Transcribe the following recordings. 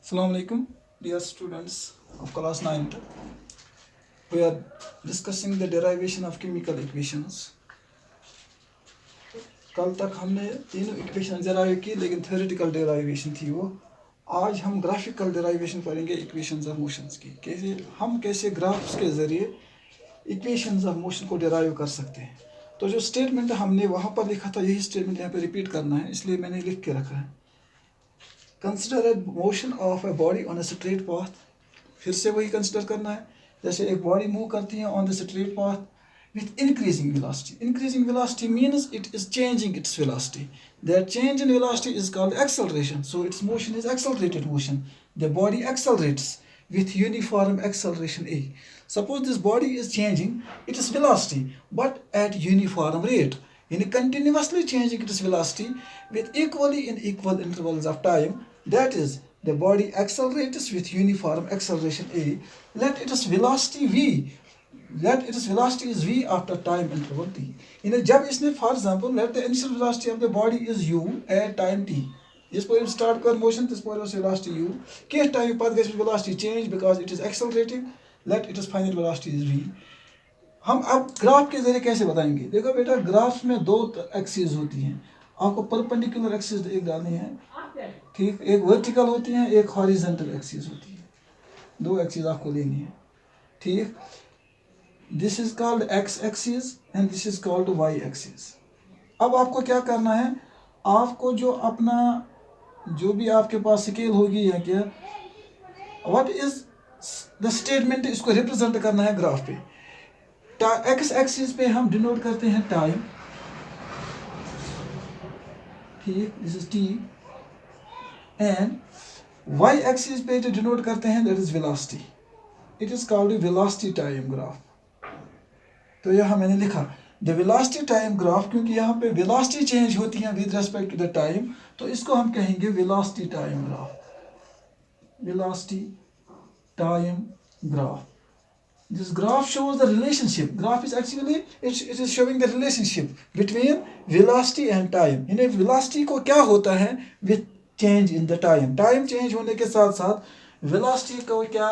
Assalamu alaikum, dear students of class 9th. We are discussing the derivation of chemical equations. कल तक हमने तीनों equation derive की, लेकिन थ्योरेटिकल डेराइवेशन थी वो. आज हम ग्राफिकल डेराइवेशन पढ़ेंगे इक्वेशंस ऑफ मोशंस की. कैसे ग्राफ्स के ज़रिए इक्वेशंस ऑफ मोशन को डेराइव कर सकते हैं. तो जो स्टेटमेंट हमने वहाँ पर लिखा था, यही स्टेटमेंट यहाँ पे रिपीट करना है, इसलिए मैंने लिख के रखा है. Consider a motion of a body on a straight path. फिर से वही कंसिडर करना है. जैसे एक बॉडी मूव करती है on the straight path with increasing velocity. Increasing velocity means it is changing its velocity. That change in velocity is called acceleration. So its motion is accelerated motion. The body accelerates with uniform acceleration A. Suppose this body is changing its velocity but at uniform rate. Continuously changing its velocity with equally in equal intervals of time. That is, the body accelerates with uniform acceleration A. Let its velocity V. Let its velocity is v after time interval t. जब इसने for example let the initial velocity of the body is u at time t. जिस पर start कर motion this पर velocity u. किस time पर गई velocity change because it is accelerating. Let its final velocity is v. हम अब graph के जरिए कैसे बताएंगे. देखो बेटा, ग्राफ में दो एक्सिस होती हैं. आपको परपेंडिकुलर एक्सिस एक डालनी है, ठीक. एक वर्टिकल होती है, एक हॉरिजॉन्टल एक्सिस होती है. दो एक्सिस आपको लेनी है, ठीक. This is called x-axis and this is called y-axis. अब आपको क्या करना है, आपको जो भी आपके पास स्केल होगी या क्या, व्हाट इज द स्टेटमेंट, इसको रिप्रेजेंट करना है ग्राफ पे. एक्स एक्सिस पे हम डिनोट करते हैं टाइम, ठीक, this is T. And Y axis पे जो डिनोट करते हैं that is velocity. It is called velocity time graph. तो यहाँ मैंने लिखा द वेलोसिटी टाइम ग्राफ, क्योंकि यहाँ पे वेलोसिटी चेंज होती है with respect to the time, तो इसको हम कहेंगे velocity time graph. Velocity time graph. This graph shows the relationship. Graph is actually it is showing the relationship between velocity and time. velocity को क्या होता है with change in the time. Time change होने के साथ साथ velocity को क्या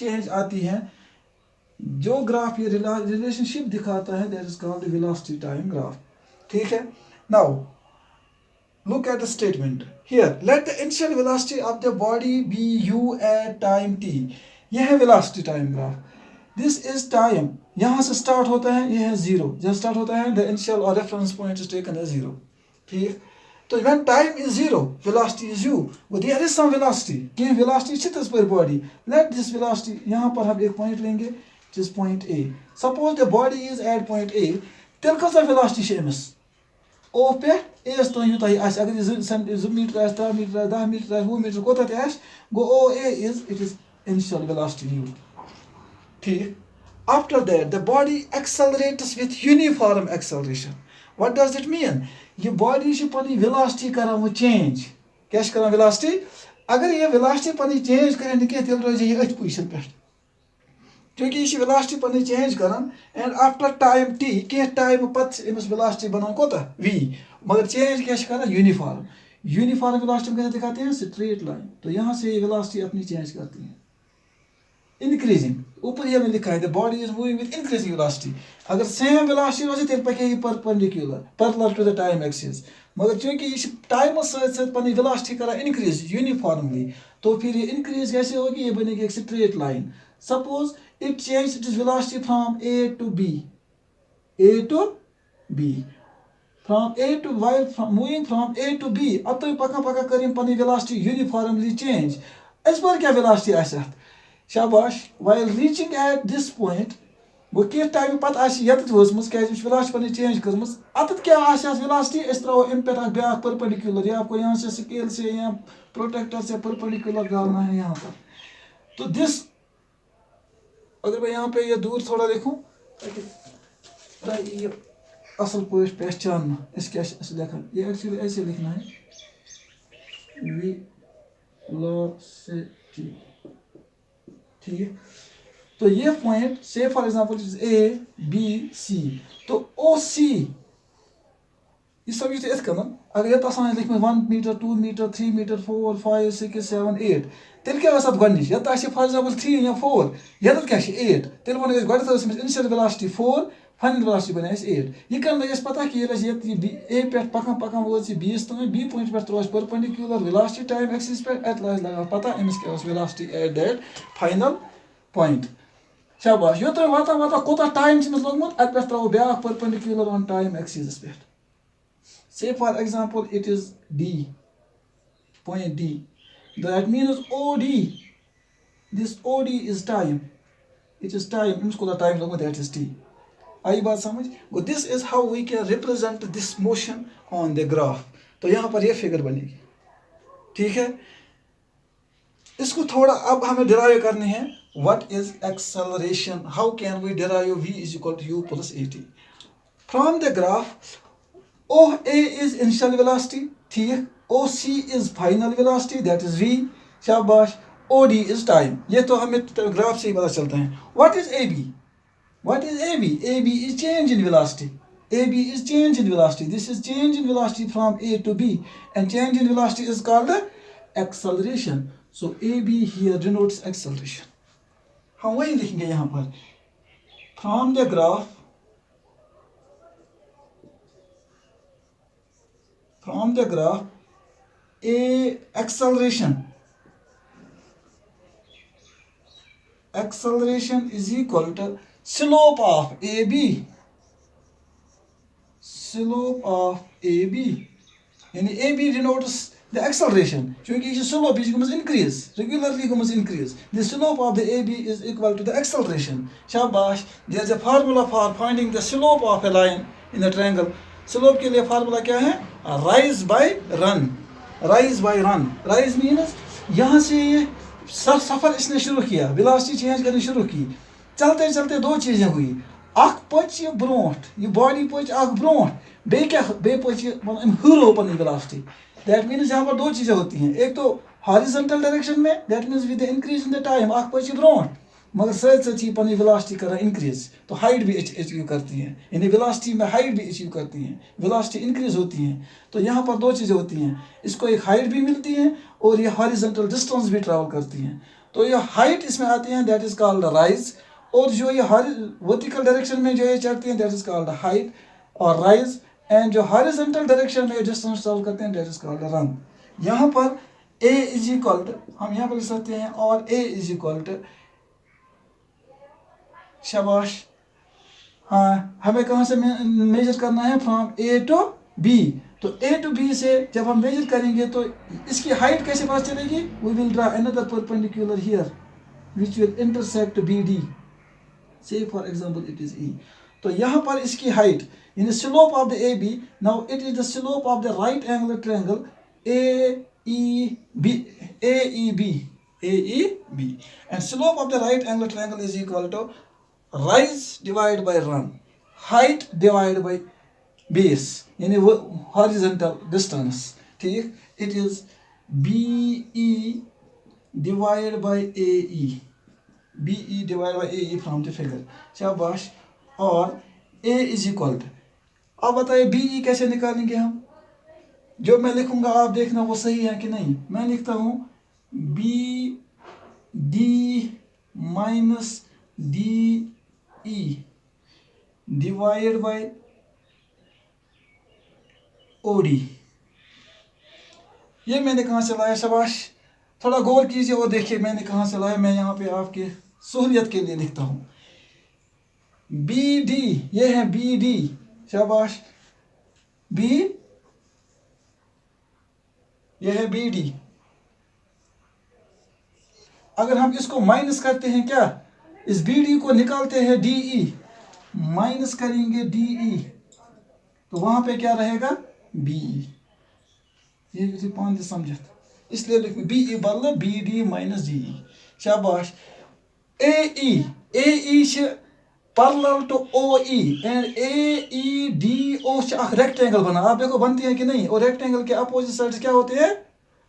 change आती है. जो ग्राफ ये रिलेशनशिप दिखाता है that is called velocity time graph, ठीक है. Now look at the statement here. Let the initial velocity of the body be u at time t. यह है velocity time graph. This is time. यहाँ से start होता है, यह है 0. जब स्टार्ट होता है द इनिशियल और reference point is taken as 0, ठीक. तो when time is 0 velocity is u. There is some velocity, कि वेलोसिटी छ तस पर बॉडी. लेट दिस वेलोसिटी, यहाँ पर हम एक पॉइंट लेंगे, which is point A. Suppose the body is at point A. Tel kasa velocity she emis. O pe A to yuta as agar 2 meter as 3 meter 10 meter 20 meter kota te as go O A is it is initial velocity u. ठीक. After that the body accelerates with uniform acceleration. What does it mean? ये body she pani velocity करा वो change. क्या करा velocity? अगर ये velocity pani change करें निके तेल रोज ये अच पोजीशन पे, क्योंकि ये वेलोसिटी पनी चेंज करन. एंड आफ्टर टाइम टी के टाइम पत इमस वेलोसिटी बनान कोता v, मगर चेंज क्या करना यूनिफॉर्म. यूनिफॉर्म वेलोसिटी कैसे दिखाते हैं, स्ट्रेट लाइन. तो यहाँ से वेलोसिटी अपनी चेंज करती है इंक्रीजिंग. ऊपर ये में लिखा है the body is moving with increasing velocity. अगर सेम वेलोसिटी रोजे तेल पके ये perpendicular parallel to the time axis, मगर क्योंकि ये टाइम साथ पनी वेलोसिटी करा इंक्रीज यूनिफॉर्मली, तो फिर ये इंक्रीज कैसे होगी, ये बनेगी एक straight line. Suppose it changed its velocity from A to B. A to B. From A to while moving from A to B. अब तो पका करें पनी velocity uniformly change. इस पर क्या velocity आसा? शाबाश. While reaching at this point, वो किस टाइम पत आसी यत वसमस क्या velocity पनी change करमस. अत क्या आसा velocity इस तरह इम्पैक्ट ब्याक परपेंडिकुलर, या आपको यहाँ से स्केल से या प्रोटेक्टर से परपेंडिकुलर डालना है यहाँ पर. तो दिस, अगर मैं यहाँ पे ये दूर थोड़ा देखूं ताकि ये असल को पहचानना, इसके लिखा ये एक्चुअली ऐसे लिखना है वेलोसिटी, ठीक है. तो ये पॉइंट से for example A B C, तो ओ सी ये सब ये इथ अगर ये आसान लिखम 1 मीटर 2 मीटर 3 मीटर 4 5 6 7 8 तेल क्या गोनिश ये फॉर एग्जाम्पल 3 या 4 ये क्या 8 तेल वो इनिशियल वेलोसिटी 4 फाइनल वेलोसिटी बने 8 यह कर पता कि ए पे पकान पकान वो बीस तम बी पॉइंट पे throw perpendicular velocity time axis पे एट लगा पता अमिस क्या velocity at that final point शाबाश यो तो वाता वाता कोता टाइम लोगमुत अत पे त्रो ब्या परपेंडिकुलर ऑन टाइम एक्सिस पे say for example it is D, point D, that means OD, this OD is time, it is time, isko time logo, that is T. आई बात समझ? This is how we can represent this motion on the graph. तो यहाँ पर ये figure बनेगी, ठीक है? इसको थोड़ा अब हमें डिराइव करने हैं. What is acceleration? How can we derive V is equal to U plus AT? From the graph, OA is initial velocity, ठीक. OC is final velocity, that is V. शाबाश. OD is time. ये तो हमें graph से ही पता चलता है. What is AB? What is AB? AB is change in velocity. AB is change in velocity. This is change in velocity from A to B, and change in velocity is called acceleration. So AB here denotes acceleration. हम वही लिखेंगे यहाँ पर. From the graph, A acceleration is equal to slope of AB. Slope of AB. यानी AB denotes the acceleration. क्योंकि ये slope is going to increase, regularly going to increase. The slope of the AB is equal to the acceleration. शाबाश. There is a formula for finding the slope of a line in a triangle. Slope के लिए formula क्या है? Rise by run. Rise by run. Rise means यहाँ से सफर इसने शुरू किया, वेलोसिटी चेंज करनी शुरू की. चलते चलते दो चीजें हुई. अख पच ये ब्रोट, ये बॉडी पच अख ब्रोट, बे क्या बे पच हुरो पनी वेलोसिटी. दैट मीन्स यहाँ पर दो चीजें होती हैं. एक तो हॉरिजॉन्टल डायरेक्शन में, that means with increase in the time अख पच ब्रोट, मगर साथ साथ ही अपनी वेलोसिटी कर इंक्रीज. तो हाइट भी अचीव करती है, यानी वेलोसिटी में हाइट भी अचीव करती है, वेलोसिटी इंक्रीज होती है. तो यहाँ पर दो चीज़ें होती हैं, इसको एक हाइट भी मिलती है और ये हॉरिजॉन्टल डिस्टेंस भी ट्रैवल करती हैं. तो ये हाइट इसमें आती है, दैट इज कॉल्ड राइज. और जो ये वर्टिकल डायरेक्शन में जो ये चढ़ती हैं, दैट इज कॉल्ड हाइट और राइज. एंड जो हॉरिजॉन्टल डायरेक्शन में डिस्टेंस ट्रैवल करते हैं, दैट इज कॉल्ड रन. यहाँ पर ए इज इक्वल टू, हम यहाँ पर लिख सकते हैं, और ए इज इक्वल टू, शाबाश. हाँ, हमें कहाँ से मेजर करना है? From A to B. तो ए टू बी से जब हम मेजर करेंगे तो इसकी हाइट कैसे पता चलेगी? We will draw another perpendicular here which will intersect B D. से for example it is E. तो यहाँ पर इसकी हाइट यानी slope of the A B. Now it is the slope of the right angle triangle A E B. And slope of the right angle triangle is equal to rise divided by run, height divided by base, यानी वो horizontal distance. ठीक. It is BE divided by AE. BE divided by AE from the figure. शाबाश. और A is equal to, अब बताइए BE कैसे निकालेंगे हम? जो मैं लिखूंगा आप देखना वो सही है कि नहीं. मैं लिखता हूँ B D minus D E divide by O D. ये मैंने कहाँ से लाया? शाबाश. थोड़ा गौर कीजिए और देखिए मैंने कहाँ से लाया. मैं यहाँ पे आपके सहूलियत के लिए लिखता हूँ बी डी. ये है बी डी. शाबाश. बी, ये है बी डी. अगर हम इसको माइनस करते हैं, क्या इस बी डी को निकालते हैं डी ई, माइनस करेंगे डी ई, तो वहां पे क्या रहेगा? B E. ये पान समझत, इसलिए लिख बी ई बदल B D minus D E. शाबाश. A E parallel to O E and A E D O rectangle बना. आप देखो बनती है कि नहीं. और रेक्टेंगल के अपोजिट साइड्स क्या होते हैं?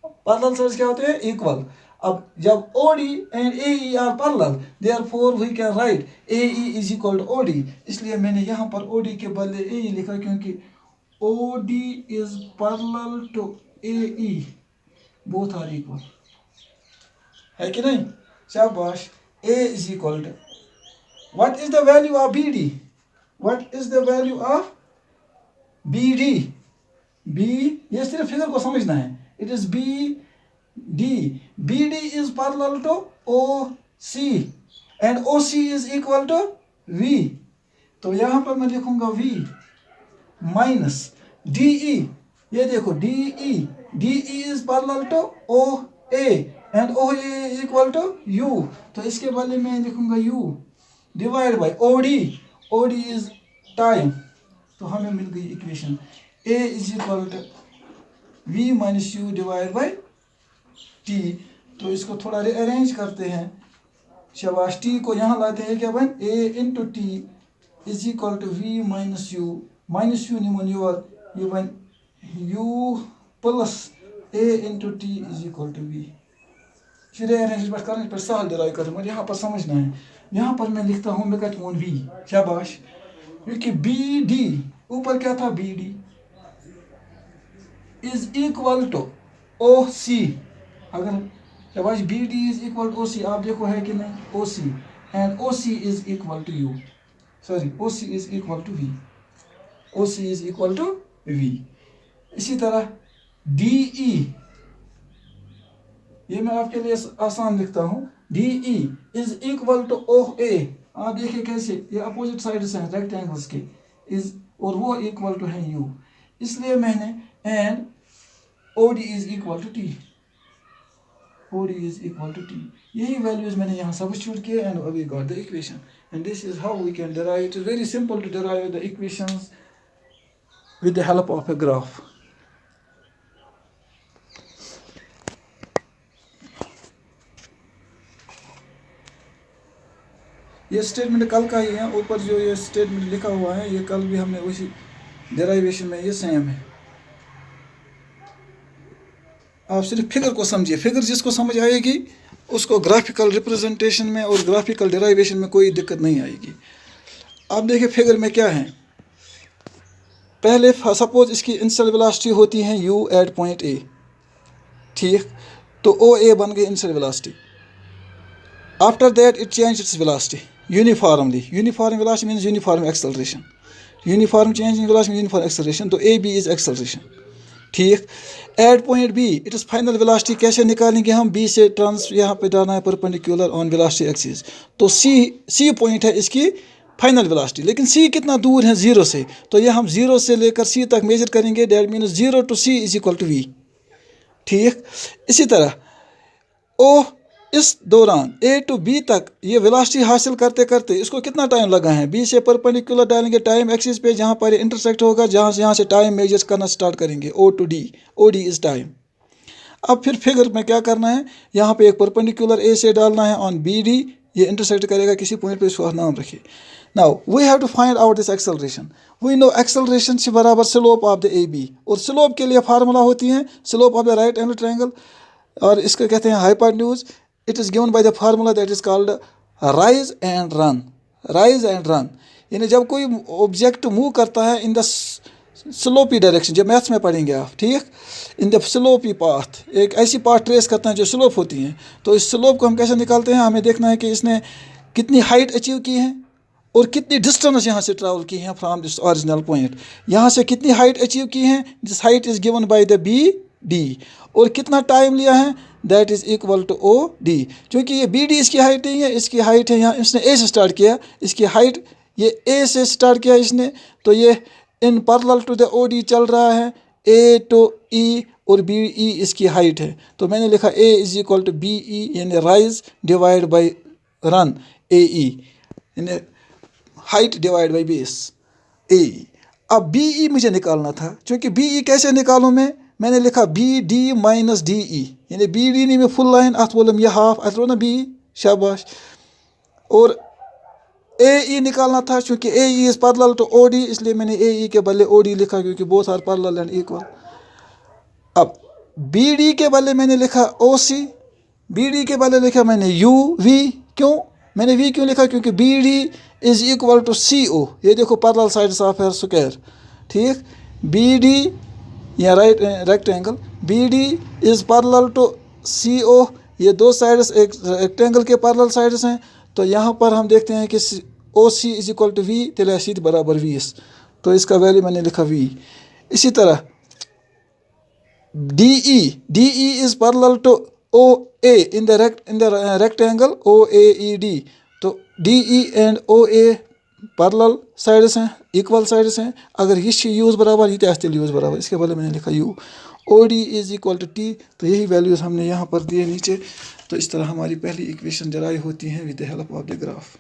पैरेलल साइड्स क्या होते हैं? इक्वल. अब जब OD and AE are parallel, therefore we can write AE is equal to OD. इसलिए मैंने यहाँ पर OD के बदले AE लिखा, क्योंकि OD is parallel to AE, both are equal, है कि नहीं? शाबाश. A is equal to, what is the value of BD? What is the value of BD? B, ये सिर्फ फिगर को समझना है. It is BD. BD is parallel to OC and OC is equal to V. तो यहाँ पर मैं लिखूंगा V minus DE. ये देखो DE. DE is parallel to OA and OA is equal to U. तो इसके बदले में लिखूंगा U divided by OD. OD is time. तो हमें मिल गई equation A is equal to V minus U divided by T. तो इसको थोड़ा रीअरेंज करते हैं. शाबाश. T को यहाँ लाते हैं क्या बन? A into T is equal to V minus U. Minus U निमोनियर ये बन U plus A into T is equal to V. Rearrange पर करने पर सहल डिराइव करते हैं, मुझे यहाँ पर समझना है. यहाँ पर मैं लिखता हूँ, मैं कहता हूँ V. शाबाश. क्योंकि BD ऊपर क्या था? BD is equal to OC. अगर शाबाश BD is equal to OC, आप देखो है कि नहीं? OC and OC is equal to U. Sorry, OC is equal to V. OC is equal to V. इसी तरह DE, ये मैं आपके लिए आसान लिखता हूँ. DE is equal to OA. आप देखिए कैसे ये अपोजिट साइड्स हैं रेक्टेंगल्स के, इज और वो इक्वल टू है U. इसलिए मैंने and OD is equal to T. OD is equal to T. यही वैल्यूज मैंने यहाँ सब्स्टिट्यूट किए and we got the equation. And this is how we can derive. It is very simple to derive the equations with the help of a graph. ये statement कल का ही है. ऊपर जो ये स्टेटमेंट लिखा हुआ है ये कल भी हमने उसी डेराइवेशन में ये सेम है. आप सिर्फ फिगर को समझिए. फिगर जिसको समझ आएगी उसको ग्राफिकल रिप्रेजेंटेशन में और ग्राफिकल डेराइवेशन में कोई दिक्कत नहीं आएगी. आप देखिए फिगर में क्या है. पहले सपोज इसकी इनिशियल वेलोसिटी होती है U एट पॉइंट A. ठीक, तो OA बन गई initial velocity. After that it change its velocity uniformly. Uniform velocity means uniform acceleration. Uniform change in velocity uniform acceleration. तो AB इज एक्सेलरेशन. ठीक. At point B it is final velocity. कैसे निकालेंगे हम? B से trans यहाँ पे डालना है परपेंडिकुलर ऑन वेलोसिटी एक्सिस. तो C पॉइंट है इसकी फाइनल वेलोसिटी. लेकिन C कितना दूर है 0 से, तो ये हम 0 से लेकर C तक मेजर करेंगे. That means 0 to C is equal to V. ठीक. इसी तरह O इस दौरान A to B तक ये वेलोसिटी हासिल करते करते इसको कितना टाइम लगा है? B से परपेंडिकुलर डालेंगे टाइम एक्सिस पे, जहाँ पर इंटरसेक्ट होगा, यहाँ से टाइम मेजर करना स्टार्ट करेंगे. O to D. OD is time. अब फिर फिगर में क्या करना है? यहाँ पे एक परपेंडिकुलर A से डालना है ऑन BD. ये इंटरसेक्ट करेगा किसी पॉइंट पे, इसको नाम रखिए. Now we have to find out this acceleration. We know acceleration से बराबर स्लोप ऑफ द AB. और स्लोप के लिए फार्मूला होती है slope of the right angle triangle, और इसको कहते हैं hypotenuse. It is given by the formula that is called rise and run. Rise and run यानी जब कोई ऑब्जेक्ट मूव करता है इन द स्लोपी डायरेक्शन, जब मैथ्स में पढ़ेंगे आप. ठीक. इन द स्लोपी पाथ, एक ऐसी पाथ ट्रेस करते हैं जो स्लोप होती हैं. तो इस स्लोप को हम कैसे निकालते हैं? हमें देखना है कि इसने कितनी हाइट अचीव की है और कितनी डिस्टेंस यहाँ से ट्रैवल की है फ्रॉम दिस ओरिजिनल पॉइंट. यहाँ से कितनी हाइट अचीव की है? This height is given by the BD. और कितना टाइम लिया है? That is equal to OD. क्योंकि ये BD इसकी हाइट नहीं है, इसकी हाइट है यहाँ, इसने A से स्टार्ट किया, इसकी हाइट ये A से स्टार्ट किया इसने, तो ये in parallel to the OD चल रहा है. A to E और BE इसकी हाइट है. तो मैंने लिखा A is equal to BE यानी rise divide by run AE यानी height divide by base AE. अब BE मुझे निकालना था. क्योंकि BE कैसे निकालूँ मैंने लिखा BD माइनस DE यानी BD नहीं में फुल लाइन अथ बोलम यह हाफ अथ रो ना B. शाबाश. और AE निकालना था क्योंकि AE is parallel to OD, इसलिए मैंने AE के बदले OD लिखा क्योंकि both are parallel and equal. अब BD के बदले मैंने लिखा OC. BD के बदले लिखा मैंने UV. क्यों मैंने V क्यों लिखा? क्योंकि BD is equal to CO. ये देखो पैरेलल साइड्स ऑफ है स्क्वायर. ठीक. बी डी या rectangle B D is parallel to C O, ये दो साइड्स एक रेक्टेंगल के पैरेलल साइड्स हैं। तो यहाँ पर हम देखते हैं कि ओ सी इज इक्वल टू वी, तेल सी बराबर वी एस, तो इसका वैल्यू मैंने लिखा वी। इसी तरह D E is parallel to O A in the rectangle O A E D, तो D E and O A parallel sides हैं, इक्वल साइड्स हैं। अगर ये यूज़ बराबर ये तेल यूज़ बराबर, इसके बदले मैंने लिखा U. O D is equal to T, तो यही वैल्यूज़ हमने यहाँ पर दिए नीचे। तो इस तरह हमारी पहली इक्वेशन डराइव होती हैं with the help of the graph.